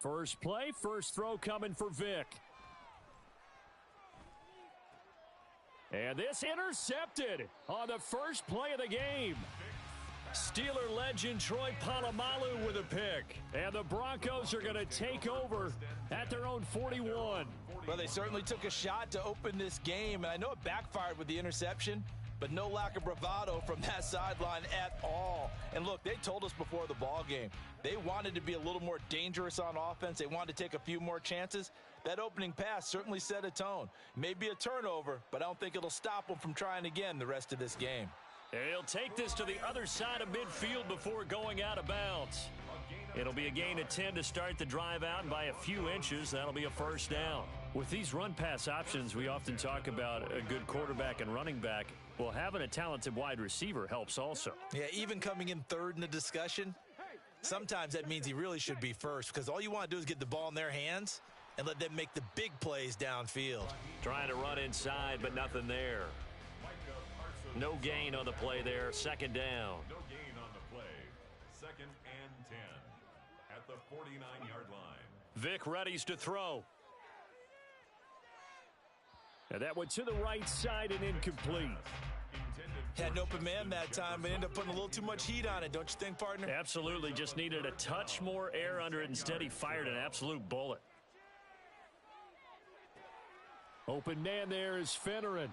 First play, first throw coming for Vic. And this intercepted on the first play of the game. Steeler legend Troy Polamalu with a pick. And the Broncos are going to take over at their own 41. Well, they certainly took a shot to open this game, and I know it backfired with the interception, but no lack of bravado from that sideline at all. And look, they told us before the ball game, they wanted to be a little more dangerous on offense. They wanted to take a few more chances. That opening pass certainly set a tone. Maybe a turnover, but I don't think it'll stop them from trying again the rest of this game. He'll take this to the other side of midfield before going out of bounds. It'll be a gain of 10 to start the drive out, and by a few inches, that'll be a first down. With these run-pass options, we often talk about a good quarterback and running back. Well, having a talented wide receiver helps also. Yeah, even coming in third in the discussion, sometimes that means he really should be first, because all you want to do is get the ball in their hands and let them make the big plays downfield. Trying to run inside, but nothing there. No gain on the play there. Second down. No gain on the play. Second and 10 at the 49-yard line. Vic readies to throw. And that went to the right side and incomplete. Had an open man that time, but ended up putting a little too much heat on it, don't you think, partner? Absolutely. Just needed a touch more air under it. Instead, he fired an absolute bullet. Open man there is Finneran.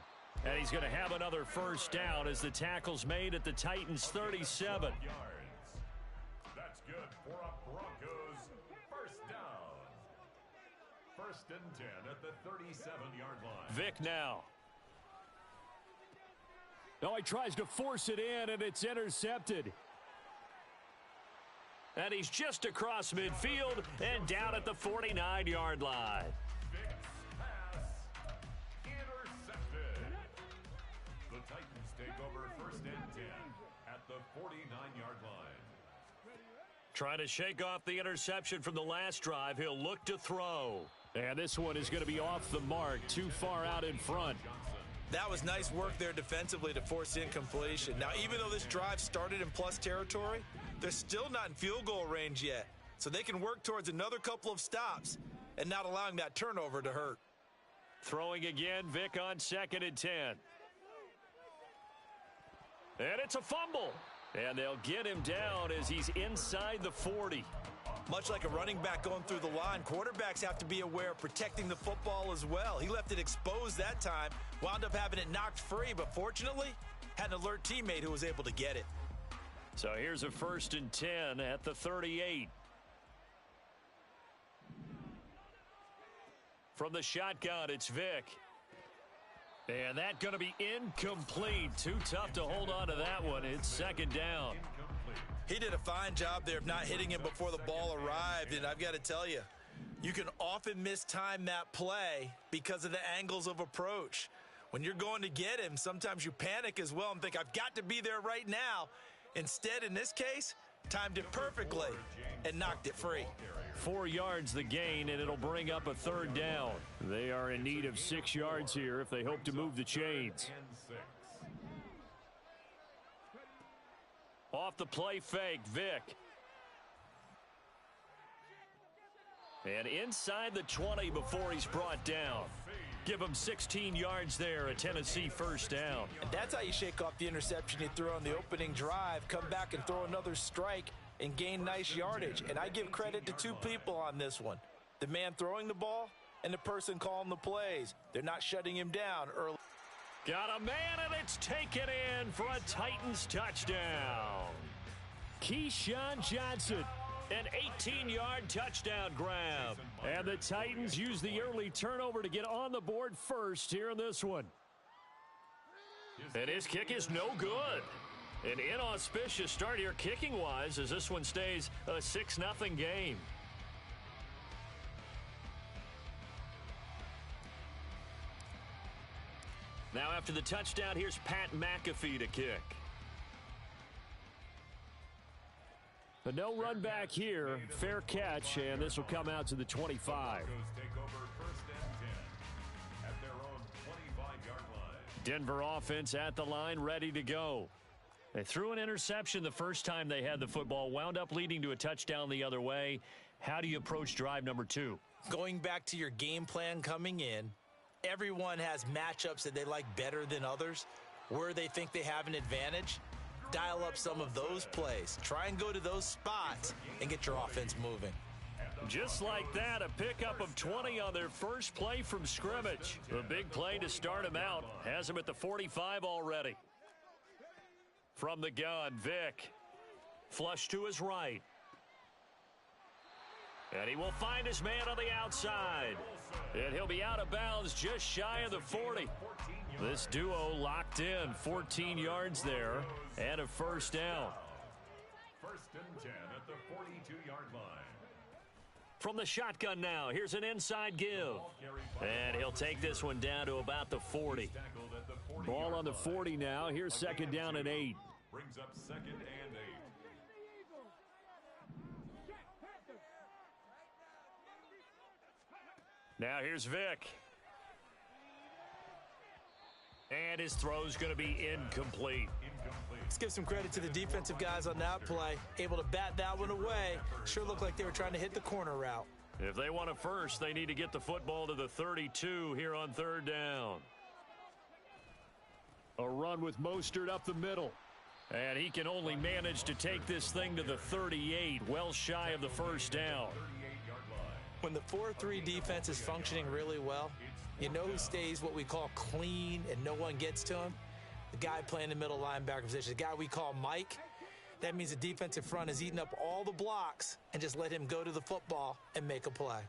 And he's going to have another first down as the tackle's made at the Titans' 37. That's good for a Broncos first down. First and 10 at the 37-yard line. Vic now. No, he tries to force it in, and it's intercepted. And he's just across midfield and down at the 49-yard line. Take over first and 10 at the 49-yard line. Trying to shake off the interception from the last drive. He'll look to throw. And this one is going to be off the mark, too far out in front. That was nice work there defensively to force incompletion. Now, even though this drive started in plus territory, they're still not in field goal range yet. So they can work towards another couple of stops and not allowing that turnover to hurt. Throwing again, Vic on second and 10. And it's a fumble. And they'll get him down as he's inside the 40. Much like a running back going through the line, quarterbacks have to be aware of protecting the football as well. He left it exposed that time, wound up having it knocked free, but fortunately, had an alert teammate who was able to get it. So here's a first and 10 at the 38. From the shotgun, it's Vic. And that's going to be incomplete. Too tough to hold on to that one. It's second down. He did a fine job there of not hitting him before the ball arrived. And I've got to tell you, you can often mistime that play because of the angles of approach. When you're going to get him, sometimes you panic as well and think, I've got to be there right now. Instead, in this case, timed it perfectly and knocked it free. 4 yards the gain, and it'll bring up a third down. They are in need of 6 yards here if they hope to move the chains. Off the play fake, Vic. And inside the 20 before he's brought down. Give him 16 yards there, a Tennessee first down. And that's how you shake off the interception you threw on the opening drive, come back and throw another strike and gain nice yardage. And I give credit to two people on this one. The man throwing the ball and the person calling the plays. They're not shutting him down early. Got a man, and it's taken in for a Titans touchdown. Keyshawn Johnson, an 18-yard touchdown grab. And the Titans use the early turnover to get on the board first here in this one. And his kick is no good. An inauspicious start here kicking-wise as this one stays a 6-0 game. Now after the touchdown, here's Pat McAfee to kick. A no run back here, fair catch, and this will come out to the 25. Take over first and 10 at their own 25-yard line. Denver offense at the line, ready to go. They threw an interception the first time they had the football, wound up leading to a touchdown the other way. How do you approach drive number 2? Going back to your game plan coming in, everyone has matchups that they like better than others. Where they think they have an advantage, dial up some of those plays. Try and go to those spots and get your offense moving. Just like that, a pickup of 20 on their first play from scrimmage. The big play to start him out has him at the 45 already. From the gun, Vick. Flush to his right. And he will find his man on the outside. And he'll be out of bounds just shy of the 40. This duo locked in, 14 yards there, and a first down. First and 10 at the 42-yard line. From the shotgun now, here's an inside give. And he'll take this one down to about the 40. Ball on the 40 now. Here's second down and 8. Brings up second and 8. Now here's Vick. And his throw's going to be incomplete. Let's give some credit to the defensive guys on that play. Able to bat that one away. Sure looked like they were trying to hit the corner route. If they want a first, they need to get the football to the 32 here on third down. A run with Mostert up the middle. And he can only manage to take this thing to the 38, well shy of the first down. When the 4-3 defense is functioning really well, you know who stays what we call clean and no one gets to him? The guy playing the middle linebacker position, the guy we call Mike. That means the defensive front is eating up all the blocks and just let him go to the football and make a play.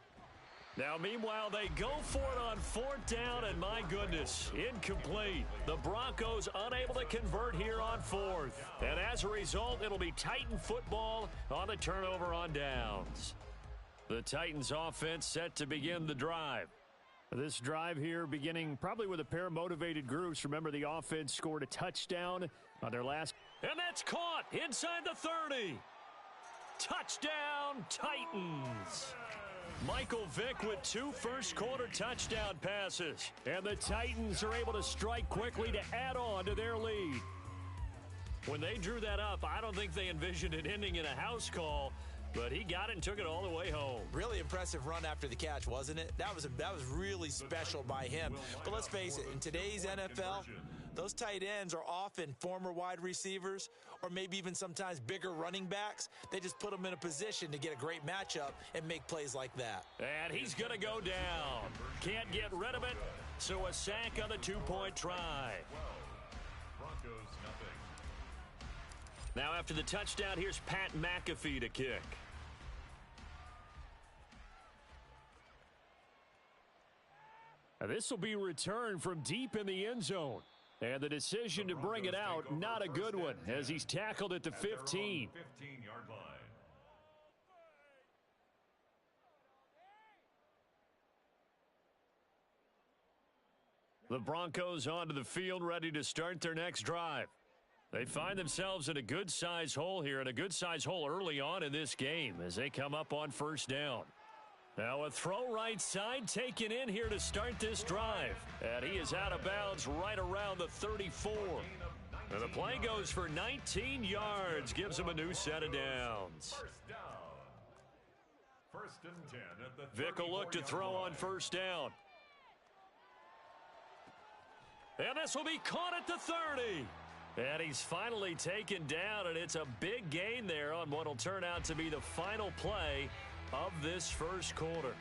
Now, meanwhile, they go for it on fourth down, and my goodness, incomplete. The Broncos unable to convert here on fourth. And as a result, it'll be Titan football on the turnover on downs. The Titans offense set to begin the drive. This drive here beginning probably with a pair of motivated groups. Remember, the offense scored a touchdown on their last. And that's caught inside the 30. Touchdown, Titans. Michael Vick with 2 first-quarter touchdown passes. And the Titans are able to strike quickly to add on to their lead. When they drew that up, I don't think they envisioned it ending in a house call. But he got it and took it all the way home. Really impressive run after the catch, wasn't it? That was really special by him. But let's face it, in today's NFL, those tight ends are often former wide receivers or maybe even sometimes bigger running backs. They just put them in a position to get a great matchup and make plays like that. And he's going to go down. Can't get rid of it, so a sack on the 2-point try. Broncos nothing. Now after the touchdown, here's Pat McAfee to kick. This will be returned from deep in the end zone. And the decision to bring it out, not a good one, as he's tackled at the 15. 15-yard line. The Broncos onto the field, ready to start their next drive. They find themselves in a good-size hole here, and a good-size hole early on in this game as they come up on first down. Now a throw right side taken in here to start this drive. And he is out of bounds right around the 34. And the play goes for 19 yards, gives him a new set of downs. First down. First and 10 at the Vick will look to throw on first down. And this will be caught at the 30. And he's finally taken down, and it's a big gain there on what will turn out to be the final play of this first quarter.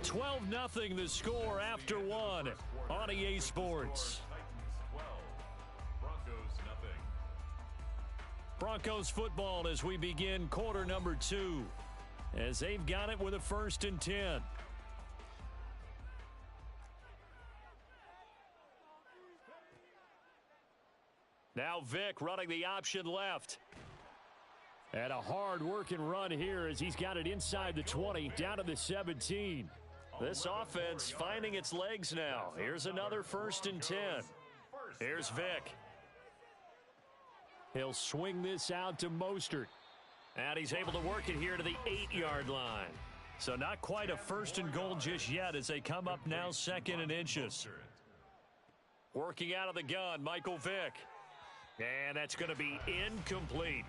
12-0 the score after one on EA Sports. Broncos football as we begin quarter number 2, as they've got it with a 1st and 10. Now Vick running the option left. And a hard-working run here as he's got it inside the 20, down to the 17. This offense finding its legs now. Here's another 1st and 10. Here's Vick. He'll swing this out to Mostert. And he's able to work it here to the 8-yard line. So not quite a 1st and goal just yet as they come up now 2nd and inches. Working out of the gun, Michael Vick. And that's going to be incomplete.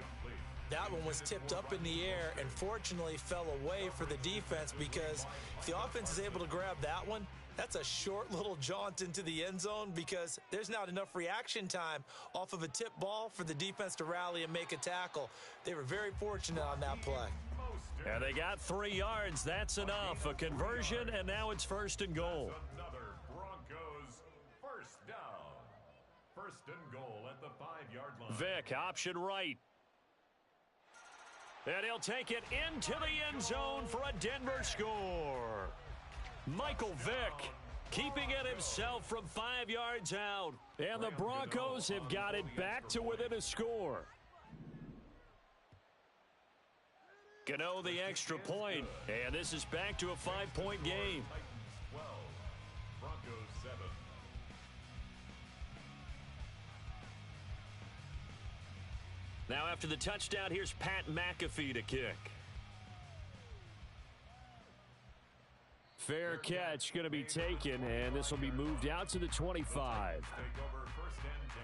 That one was tipped up in the air and fortunately fell away for the defense, because if the offense is able to grab that one, that's a short little jaunt into the end zone, because there's not enough reaction time off of a tip ball for the defense to rally and make a tackle. They were very fortunate on that play. And they got 3 yards. That's enough. A conversion, and now it's 1st and goal. Another Broncos first down. 1st and goal at the 5-yard line. Vick, option right. And he'll take it into the end zone for a Denver score. Michael Vick keeping it himself from 5 yards out. And the Broncos have got it back to within a score. Gano the extra point, and this is back to a 5-point game. 12, Broncos 7. Now after the touchdown, here's Pat McAfee to kick. Fair catch going to be taken, and this will be moved out to the 25. Take over 1st and 10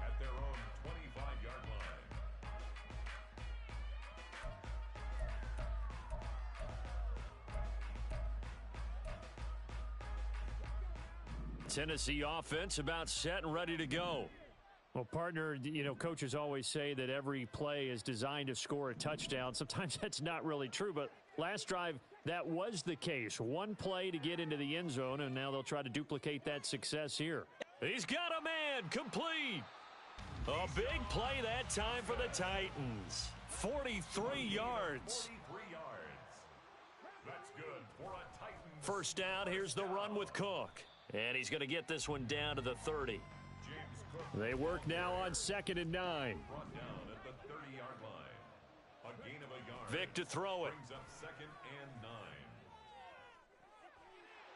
at their own 25-yard line. Tennessee offense about set and ready to go. Well, partner, coaches always say that every play is designed to score a touchdown. Sometimes that's not really true, but last drive, that was the case. One play to get into the end zone, and now they'll try to duplicate that success here. He's got a man, complete. A big play that time for the Titans. 43 yards. 43 yards. That's good for a Titan. First down, here's the run with Cook. And he's going to get this one down to the 30. James Cook. They work now on 2nd and 9. Brought down at the 30-yard line. A gain of a yard. Vick to throw it. Brings up 2nd and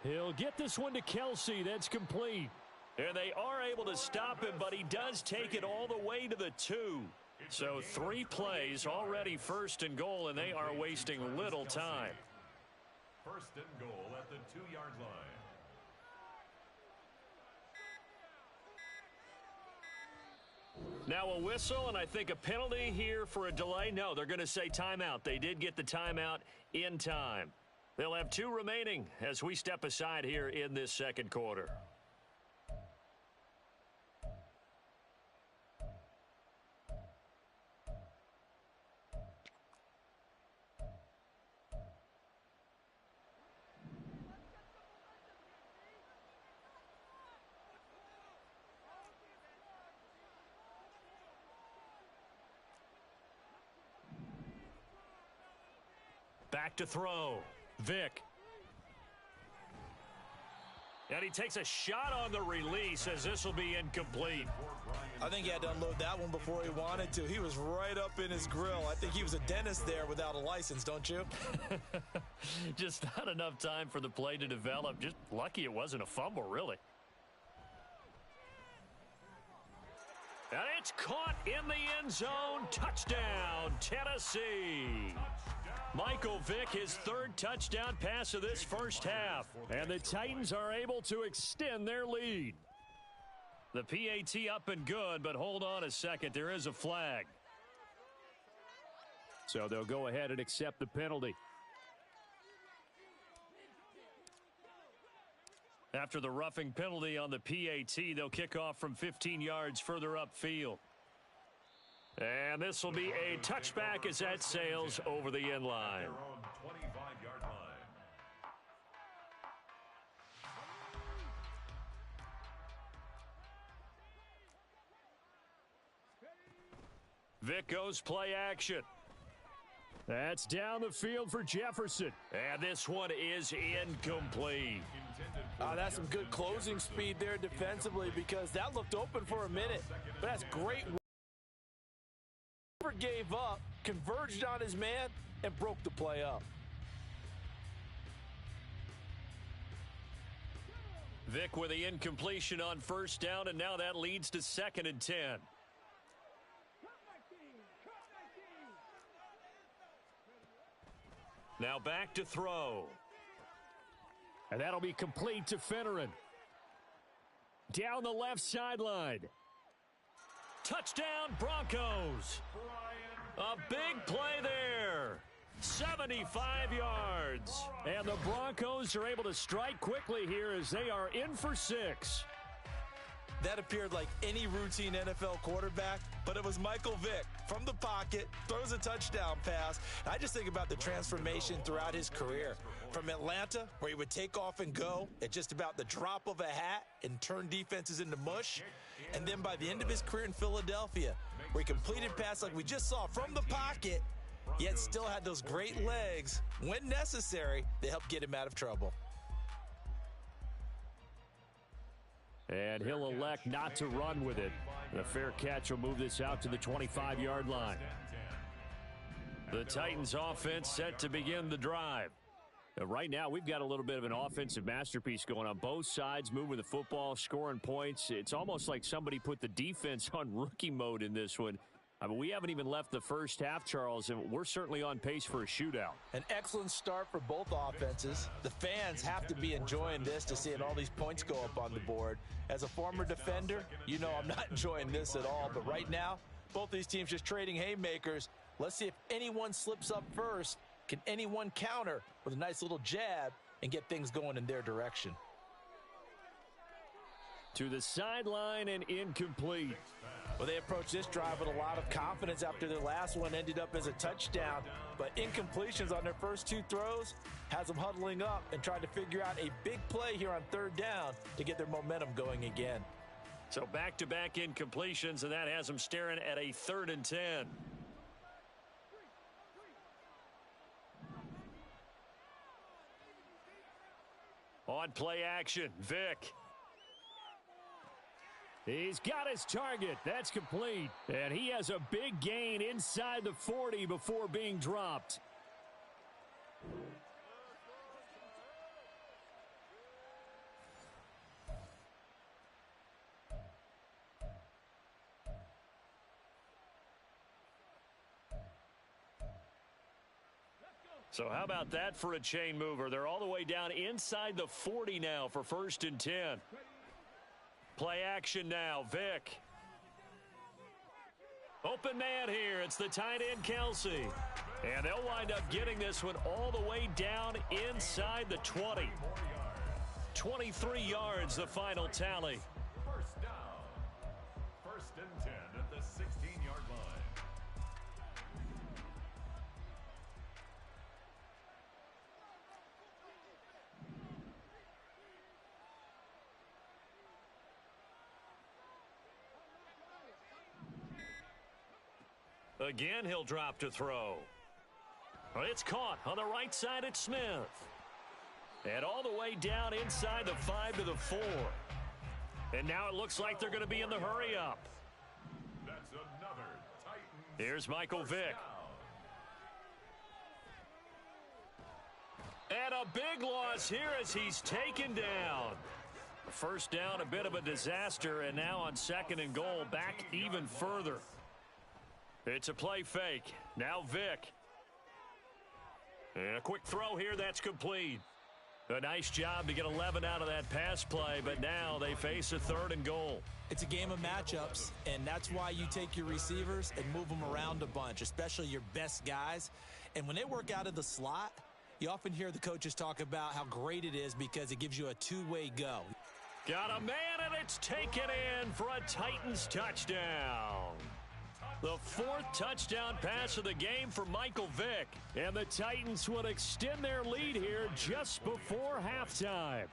9. He'll get this one to Kelsey. That's complete. And they are able to stop him, but he does take it all the way to the 2. So 3 plays already 1st and goal, and they are wasting little time. 1st and goal at the 2-yard line. Now a whistle, and I think a penalty here for a delay. No, they're going to say timeout. They did get the timeout in time. They'll have 2 remaining as we step aside here in this 2nd quarter. Back to throw. Vick. And he takes a shot on the release as this will be incomplete. I think he had to unload that one before he wanted to. He was right up in his grill. I think he was a dentist there without a license, don't you? Just not enough time for the play to develop. Just lucky it wasn't a fumble, really. And it's caught in the end zone. Touchdown, Tennessee. Michael Vick, his 3rd touchdown pass of this first half. And the Titans are able to extend their lead. The PAT up and good, but hold on a second. There is a flag. So they'll go ahead and accept the penalty. After the roughing penalty on the PAT, they'll kick off from 15 yards further upfield. And this will be a touchback as that sails over the end line. Their own 25-yard line. Vick goes play action. That's down the field for Jefferson. And this one is incomplete. That's some good closing speed there defensively, because that looked open for a minute. But that's great. Never gave up, converged on his man, and broke the play up. Vick with the incompletion on first down, and now that leads to 2nd and 10. Now back to throw. And that'll be complete to Finneran. Down the left sideline. Touchdown, Broncos. A big play there. 75 yards. And the Broncos are able to strike quickly here as they are in for 6. That appeared like any routine NFL quarterback, but it was Michael Vick from the pocket, throws a touchdown pass. And I just think about the transformation throughout his career. From Atlanta, where he would take off and go at just about the drop of a hat and turn defenses into mush. And then by the end of his career in Philadelphia, where he completed passes like we just saw from the pocket, yet still had those great legs, when necessary, to help get him out of trouble. And he'll elect not to run with it. The fair catch will move this out to the 25-yard line. The Titans offense set to begin the drive. Right now, we've got a little bit of an offensive masterpiece going on both sides, moving the football, scoring points. It's almost like somebody put the defense on rookie mode in this one. I mean, we haven't even left the first half, Charles, and we're certainly on pace for a shootout. An excellent start for both offenses. The fans have to be enjoying this to seeing all these points go up on the board. As a former defender, you know I'm not enjoying this at all. But right now, both these teams just trading haymakers. Let's see if anyone slips up first. Can anyone counter with a nice little jab and get things going in their direction? To the sideline and incomplete. Well, they approached this drive with a lot of confidence after their last one ended up as a touchdown. But incompletions on their first two throws has them huddling up and trying to figure out a big play here on third down to get their momentum going again. So back-to-back incompletions, and that has them staring at a 3rd and 10. On play action, Vick. He's got his target. That's complete. And he has a big gain inside the 40 before being dropped. So how about that for a chain mover? They're all the way down inside the 40 now for 1st and 10. Play action now, Vick. Open man here. It's the tight end, Kelsey. And they'll wind up getting this one all the way down inside the 20. 23 yards, the final tally. First down. 1st and 10 at the 16-yard line. Again, he'll drop to throw. It's caught on the right side at Smith. And all the way down inside the 5 to the 4. And now it looks like they're going to be in the hurry up. That's another Titans. Here's Michael Vick. And a big loss here as he's taken down. First down, a bit of a disaster, and now on 2nd and goal, back even further. It's a play fake. Now Vick. And a quick throw here, that's complete. A nice job to get 11 out of that pass play, but now they face a 3rd and goal. It's a game of matchups, and that's why you take your receivers and move them around a bunch, especially your best guys. And when they work out of the slot, you often hear the coaches talk about how great it is because it gives you a two-way go. Got a man, and it's taken in for a Titans touchdown. The 4th touchdown pass of the game for Michael Vick. And the Titans would extend their lead here just before halftime.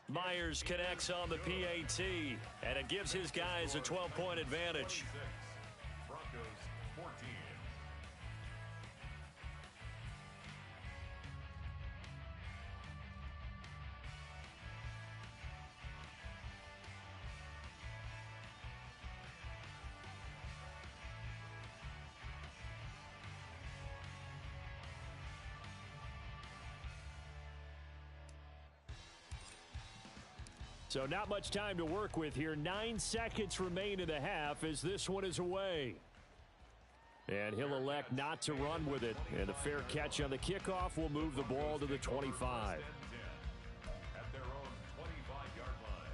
Myers connects on the PAT, and it gives his guys a 12-point advantage. Broncos 14. So not much time to work with here. 9 seconds remain in the half as this one is away. And he'll elect not to run with it. And a fair catch on the kickoff will move the ball to the 25. At their own 25-yard line.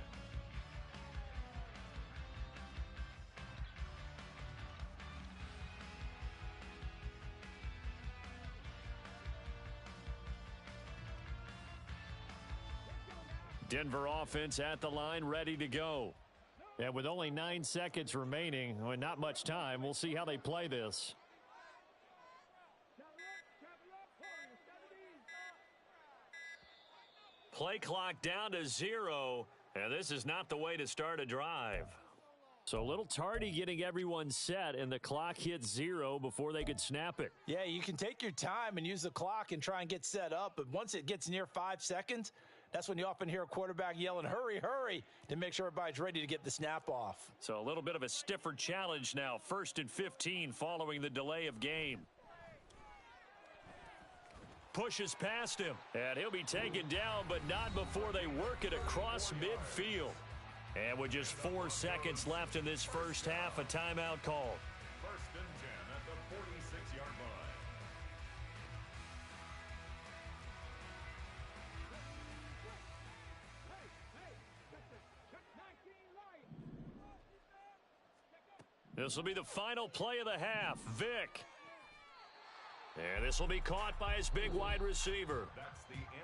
Denver offense at the line, ready to go. And with only 9 seconds remaining, and not much time, we'll see how they play this. Play clock down to 0, and this is not the way to start a drive. So a little tardy getting everyone set, and the clock hits 0 before they could snap it. Yeah, you can take your time and use the clock and try and get set up, but once it gets near 5 seconds, that's when you often hear a quarterback yelling, hurry, hurry, to make sure everybody's ready to get the snap off. So a little bit of a stiffer challenge now. 1st and 15 following the delay of game. Pushes past him, and he'll be taken down, but not before they work it across midfield. And with just 4 seconds left in this first half, a timeout called. 1st and 10 at the 46-yard line. This will be the final play of the half. Vick. And this will be caught by his big wide receiver.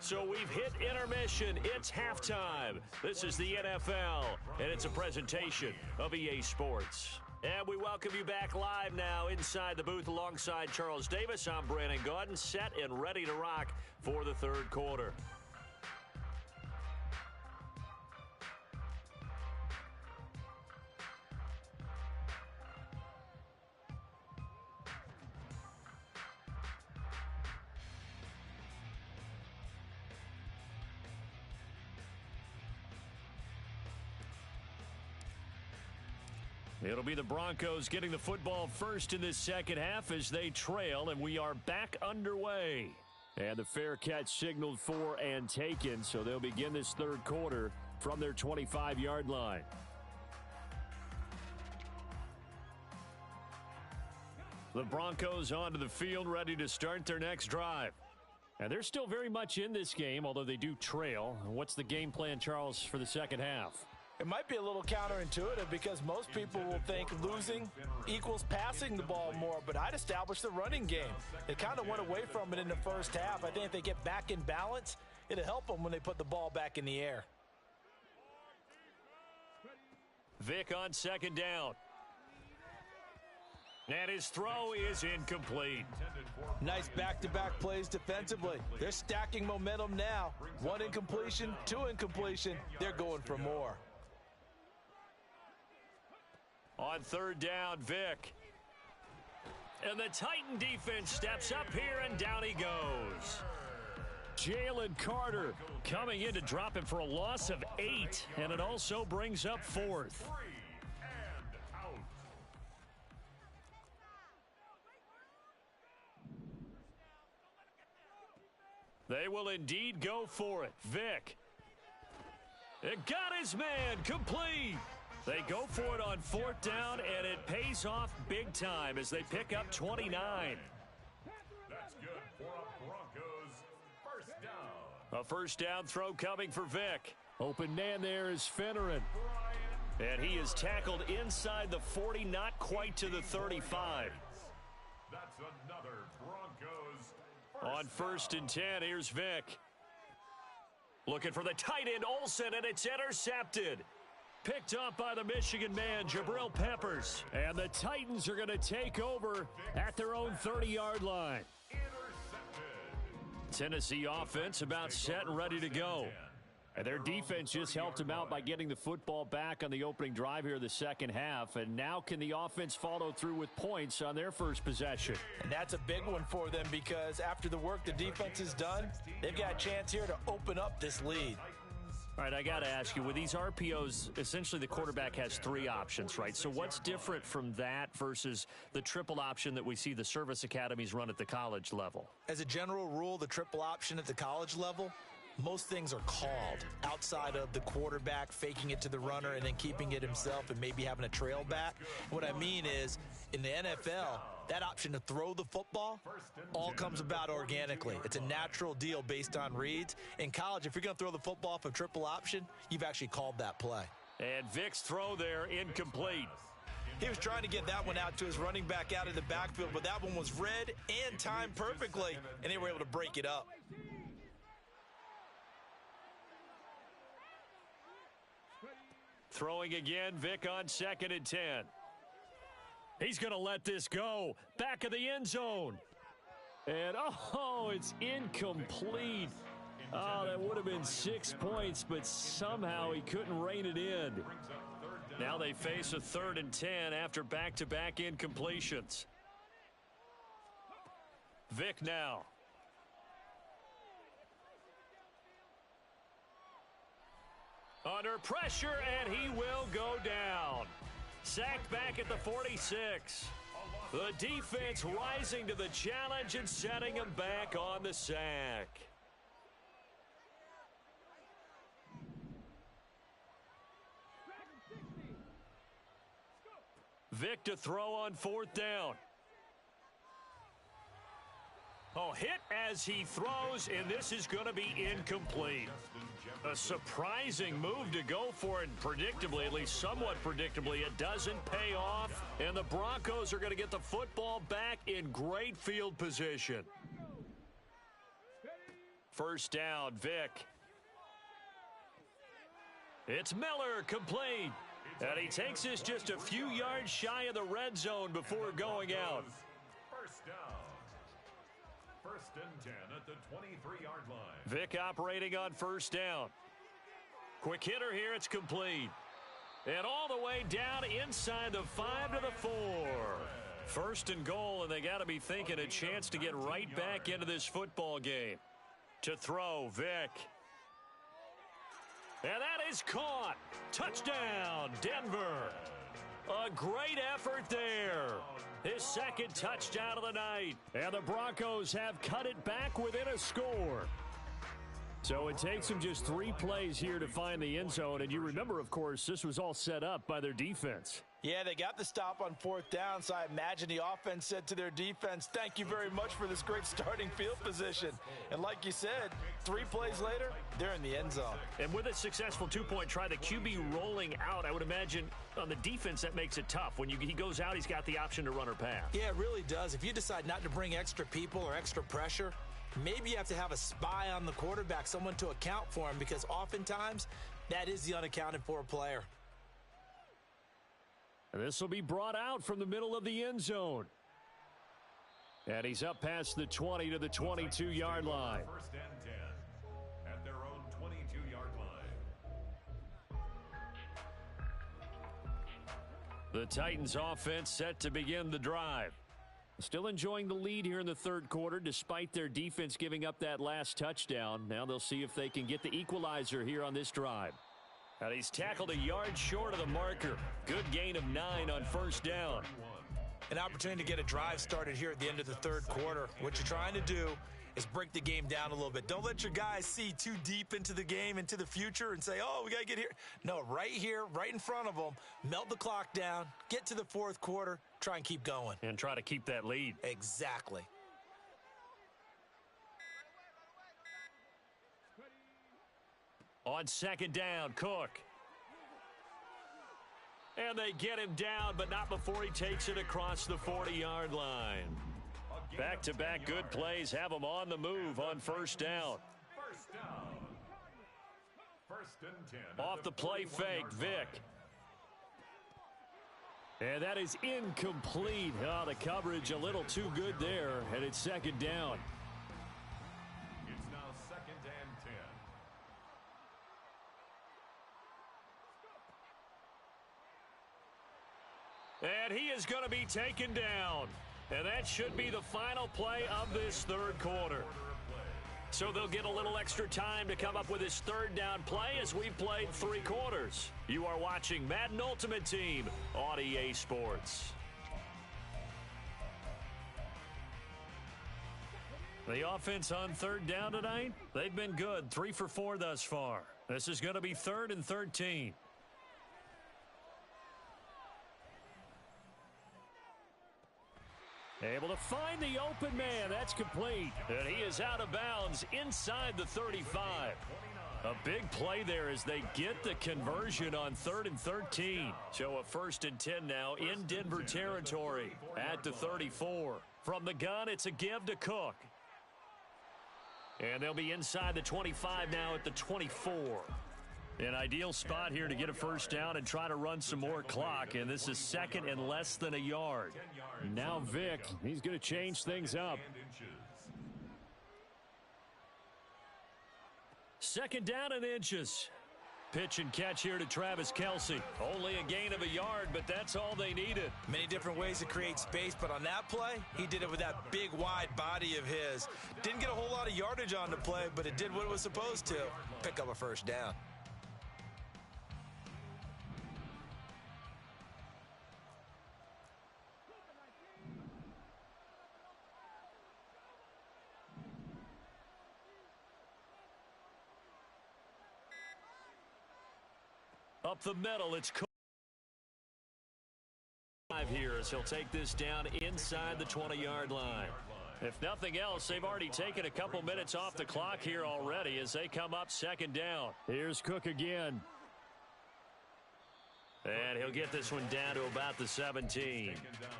So we've hit intermission. It's halftime. This is the NFL, and it's a presentation of EA Sports. And we welcome you back live now inside the booth alongside Charles Davis. I'm Brandon Gaudin, set and ready to rock for the third quarter. It'll be the Broncos getting the football first in this second half as they trail, and we are back underway. And the fair catch signaled for and taken, so they'll begin this third quarter from their 25-yard line. The Broncos onto the field, ready to start their next drive. And they're still very much in this game, although they do trail. What's the game plan, Charles, for the second half? It might be a little counterintuitive because most people will think losing equals passing the ball more, but I'd establish the running game. They kind of went away from it in the first half. I think if they get back in balance, it'll help them when they put the ball back in the air. Vick on second down. And his throw is incomplete. Nice back-to-back plays defensively. They're stacking momentum now. 1 incompletion, 2 incompletion. They're going for more. On third down, Vick. And the Titan defense steps up here, and down he goes. Jalen Carter coming in to drop him for a loss of 8, and it also brings up 4th. They will indeed go for it. Vick. It got his man complete. They go for it on 4th down, and it pays off big time as they pick up 29. That's good for a Broncos first down. A first down throw coming for Vick. Open man there is Finneran. And he is tackled inside the 40, not quite to the 35. That's another Broncos On 1st and 10, here's Vick. Looking for the tight end, Olsen, and it's intercepted. Picked up by the Michigan man, Jabril Peppers. And the Titans are going to take over at their own 30-yard line. Tennessee offense about set and ready to go. And their defense just helped them out by getting the football back on the opening drive here in the second half. And now can the offense follow through with points on their first possession? And that's a big one for them because after the work the defense has done, they've got a chance here to open up this lead. All right, I got to ask you, with these RPOs, essentially the quarterback has 3 options, right? So what's different from that versus the triple option that we see the service academies run at the college level? As a general rule, the triple option at the college level, most things are called outside of the quarterback faking it to the runner and then keeping it himself and maybe having a trail back. What I mean is, in the NFL, that option to throw the football all comes about organically. It's a natural deal based on reads. In college, if you're going to throw the football off a triple option, you've actually called that play. And Vick's throw there incomplete. He was trying to get that one out to his running back out of the backfield, but that one was read and timed perfectly, and they were able to break it up. Throwing again, Vic on 2nd and 10. He's going to let this go. Back of the end zone. And, oh, it's incomplete. Oh, that would have been 6 points, but somehow he couldn't rein it in. Now they face a 3rd and 10 after back-to-back incompletions. Vic now. Under pressure, and he will go down. Sacked back at the 46. The defense rising to the challenge and setting him back on the sack. Vic to throw on 4th down. Oh, hit as he throws, and this is going to be incomplete. A surprising move to go for it, predictably, at least somewhat predictably. It doesn't pay off, and the Broncos are going to get the football back in great field position. 1st down, Vic. It's Miller, complete. And he takes this just a few yards shy of the red zone before going out. 1st down. 1st and 10 at the 23-yard line. Vic operating on 1st down. Quick hitter here, it's complete. And all the way down inside the 5 to the 4. 1st and goal, and they got to be thinking a chance to get right back into this football game. To throw, Vic. And that is caught. Touchdown, Denver. A great effort there. His 2nd touchdown of the night. And the Broncos have cut it back within a score. So it takes them just 3 plays here to find the end zone. And you remember, of course, this was all set up by their defense. Yeah, they got the stop on 4th down, so I imagine the offense said to their defense, thank you very much for this great starting field position. And like you said, 3 plays later, they're in the end zone. And with a successful 2-point try, the QB rolling out, I would imagine on the defense that makes it tough. When he goes out, he's got the option to run or pass. Yeah, it really does. If you decide not to bring extra people or extra pressure, maybe you have to have a spy on the quarterback, someone to account for him, because oftentimes that is the unaccounted for player. And this will be brought out from the middle of the end zone. And he's up past the 20 to the 22-yard line. 1st and 10 at their own 22-yard line. The Titans offense set to begin the drive. Still enjoying the lead here in the 3rd quarter despite their defense giving up that last touchdown. Now they'll see if they can get the equalizer here on this drive. And he's tackled a yard short of the marker. Good gain of 9 on 1st down. An opportunity to get a drive started here at the end of the 3rd quarter. What you're trying to do is break the game down a little bit. Don't let your guys see too deep into the game, into the future, and say, oh, we got to get here. No, right here, right in front of them, melt the clock down, get to the 4th quarter, try and keep going. And try to keep that lead. Exactly. On 2nd down, Cook. And they get him down, but not before he takes it across the 40-yard line. Back-to-back good plays have him on the move on 1st down. 1st down. 1st and 10. Off the play fake, Vic. And that is incomplete. Oh, the coverage a little too good there, and it's 2nd down. It's now 2nd and 10. And he is going to be taken down. And that should be the final play of this 3rd quarter. So they'll get a little extra time to come up with his 3rd down play as we've played 3 quarters. You are watching Madden Ultimate Team on EA Sports. The offense on 3rd down tonight, they've been good. 3 for 4 thus far. This is going to be 3rd and 13. Able to find the open man. That's complete. And he is out of bounds inside the 35. A big play there as they get the conversion on 3rd and 13. So a 1st and 10 now in Denver territory at the 34. From the gun, it's a give to Cook. And they'll be inside the 25 now at the 24. An ideal spot here to get a first down and try to run some more clock, and this is second and less than a yard. Now Vic, he's going to change things up. Second down and inches. Pitch and catch here to Travis Kelce. Only a gain of a yard, but that's all they needed. Many different ways to create space, but on that play, he did it with that big, wide body of his. Didn't get a whole lot of yardage on the play, but it did what it was supposed to. Pick up a first down. Up the middle, it's Cook here as he'll take this down inside the 20-yard line. If nothing else, they've already taken a couple minutes off the clock here already as they come up second down. Here's Cook again. And he'll get this one down to about the 17.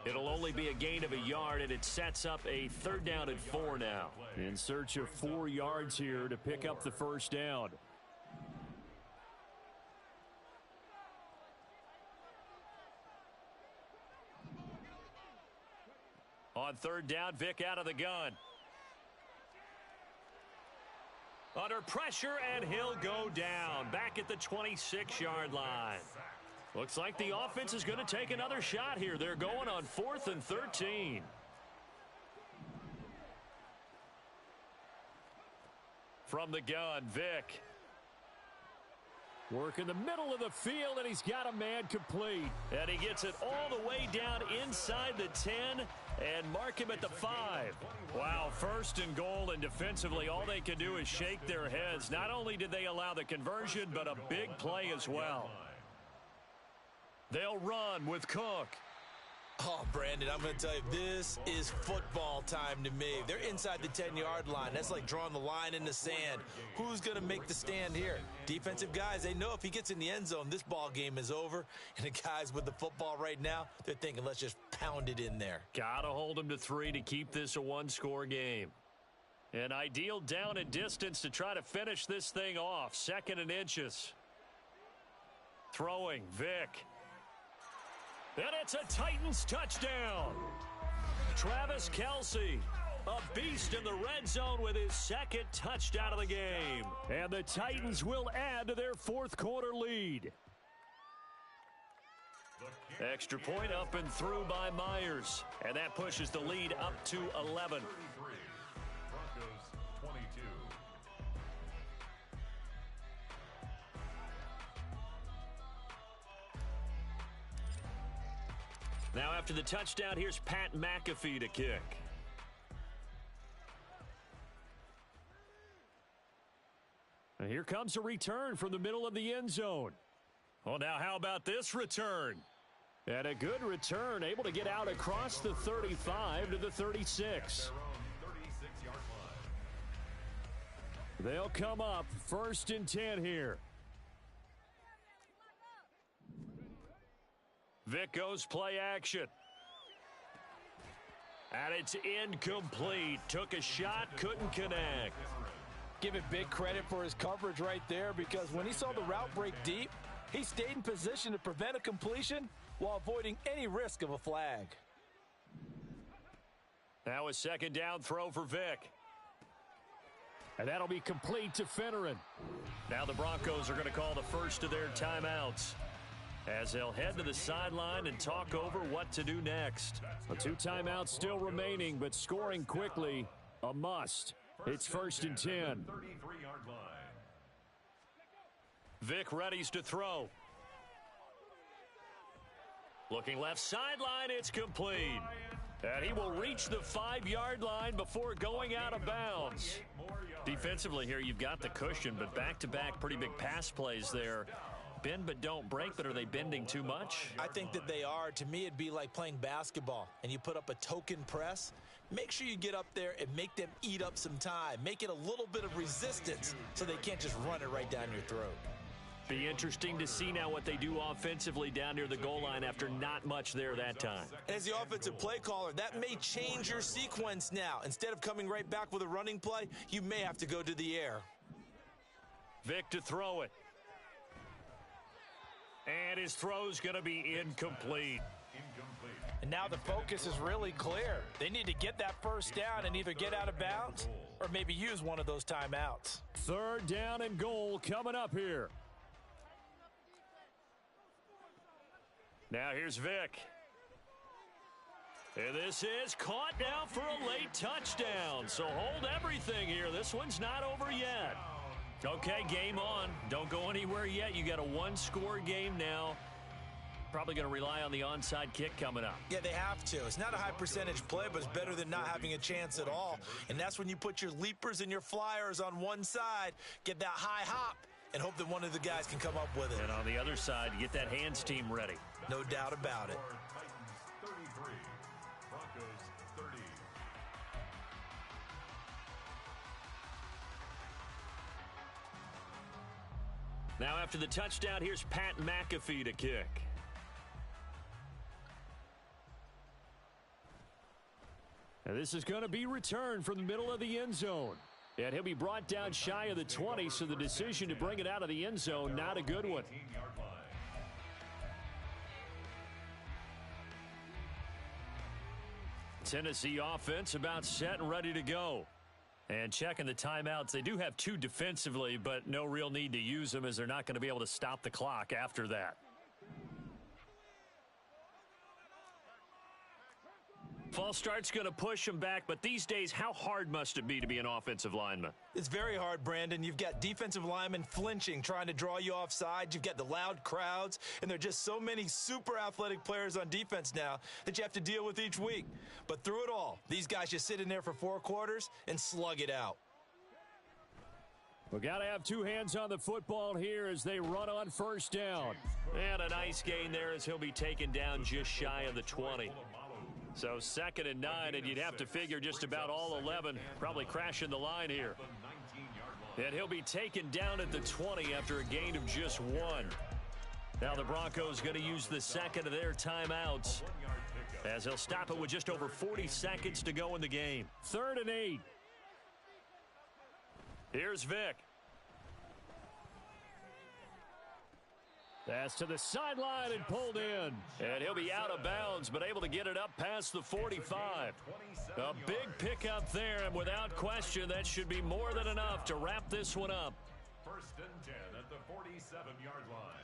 It'll only be a gain of a yard, and it sets up a third down and 4 now. In search of 4 yards here to pick up the first down. On third down, Vic out of the gun. Under pressure, and he'll go down. Back at the 26-yard line. Looks like the offense is going to take another shot here. They're going on 4th and 13. From the gun, Vic. Work in the middle of the field, and he's got a man complete. And he gets it all the way down inside the 10 and mark him at the 5. Wow, first and goal, and defensively all they can do is shake their heads. Not only did they allow the conversion, but a big play as well. They'll run with Cook. Oh, Brandon, I'm going to tell you, this is football time to me. They're inside the 10-yard line. That's like drawing the line in the sand. Who's going to make the stand here? Defensive guys, they know if he gets in the end zone, this ball game is over. And the guys with the football right now, they're thinking, let's just pound it in there. Got to hold them to 3 to keep this a one-score game. An ideal down and distance to try to finish this thing off. Second and inches. Throwing, Vic. And it's a Titans touchdown. Travis Kelce, a beast in the red zone with his second touchdown of the game. And the Titans will add to their fourth quarter lead. Extra point up and through by Myers. And that pushes the lead up to 11. Now after the touchdown, here's Pat McAfee to kick. And here comes a return from the middle of the end zone. Well, now how about this return? And a good return, able to get out across the 35 to the 36. They'll come up first and 10 here. Vic goes play action. And it's incomplete. Took a shot, couldn't connect. Give it big credit for his coverage right there, because when he saw the route break deep, he stayed in position to prevent a completion while avoiding any risk of a flag. Now a second down throw for Vic. And that'll be complete to Finneran. Now the Broncos are going to call the first of their timeouts, as they'll head to the sideline and talk over what to do next. 2 timeouts still remaining, but scoring quickly, a must. It's first and 10. 33-yard line. Vic readies to throw. Looking left sideline, it's complete. And he will reach the 5-yard line before going out of bounds. Defensively here, you've got the cushion, but back-to-back pretty big pass plays there. Bend but don't break, but are they bending too much? I think that they are. To me, it'd be like playing basketball, and you put up a token press. Make sure you get up there and make them eat up some time. Make it a little bit of resistance so they can't just run it right down your throat. Be interesting to see now what they do offensively down near the goal line after not much there that time. As the offensive play caller, that may change your sequence now. Instead of coming right back with a running play, you may have to go to the air. Vic to throw it. And his throw's going to be incomplete. And now the focus is really clear. They need to get that first down and either get out of bounds or maybe use one of those timeouts. 3rd down and goal coming up here. Now here's Vick. And this is caught now for a late touchdown. So hold everything here. This one's not over yet. Okay, game on. Don't go anywhere yet. You got a 1-score game now. Probably going to rely on the onside kick coming up. Yeah, they have to. It's not a high percentage play, but it's better than not having a chance at all. And that's when you put your leapers and your flyers on one side, get that high hop, and hope that one of the guys can come up with it. And on the other side, get that hands team ready. No doubt about it. Titans 33, Broncos 30. Now after the touchdown, here's Pat McAfee to kick. And this is going to be returned from the middle of the end zone. And he'll be brought down shy of the 20, so the decision to bring it out of the end zone, not a good one. Tennessee offense about set and ready to go. And checking the timeouts, they do have 2 defensively, but no real need to use them as they're not going to be able to stop the clock after that. False start's going to push him back, but these days, how hard must it be to be an offensive lineman? It's very hard, Brandon. You've got defensive linemen flinching, trying to draw you offside. You've got the loud crowds, and there are just so many super athletic players on defense now that you have to deal with each week. But through it all, these guys just sit in there for 4 quarters and slug it out. We got to have 2 hands on the football here as they run on 1st down. And a nice gain there as he'll be taken down just shy of the 20. So 2nd and 9, and you'd have to figure just about all 11 probably crashing the line here. And he'll be taken down at the 20 after a gain of just 1. Now the Broncos going to use the 2nd of their timeouts as he'll stop it with just over 40 seconds to go in the game. 3rd and 8. Here's Vick. Pass to the sideline and pulled in. And he'll be out of bounds, but able to get it up past the 45. A big pickup there, and without question, that should be more than enough to wrap this one up. 1st and 10 at the 47-yard line.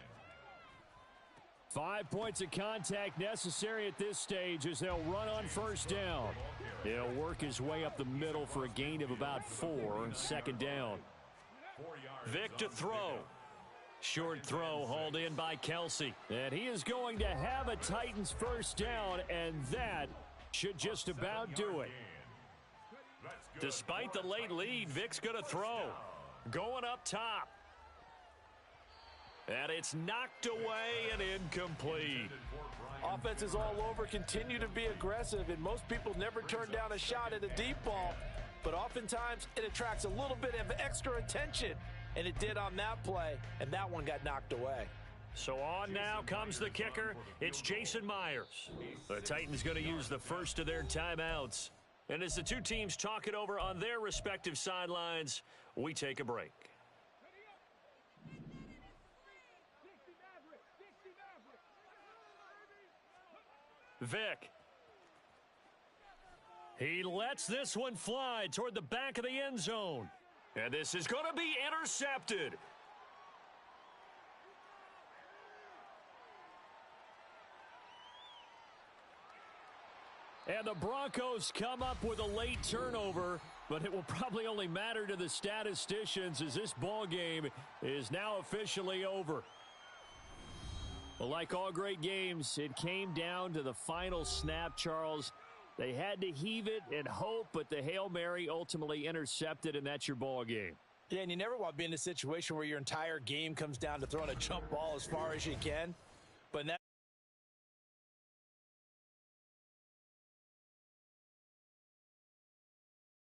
5 points of contact necessary at this stage as they'll run on 1st down. He'll work his way up the middle for a gain of about 4. 2nd down. Vick to throw. Short throw hauled in by Kelsey. And he is going to have a Titans 1st down, and that should just about do it. Despite the late lead, Vick's going to throw. Going up top. And it's knocked away and incomplete. Offenses all over continue to be aggressive, and most people never turn down a shot at a deep ball. But oftentimes, it attracts a little bit of extra attention. And it did on that play, and that one got knocked away. So on now comes the kicker. It's Jason Myers. The Titans going to use the 1st of their timeouts. And as the 2 teams talk it over on their respective sidelines, we take a break. Vick. He lets this one fly toward the back of the end zone. And this is going to be intercepted. And the Broncos come up with a late turnover, but it will probably only matter to the statisticians as this ball game is now officially over. Well, like all great games, it came down to the final snap, Charles. They had to heave it and hope, but the Hail Mary ultimately intercepted, and that's your ball game. Yeah, and you never want to be in a situation where your entire game comes down to throwing a jump ball as far as you can.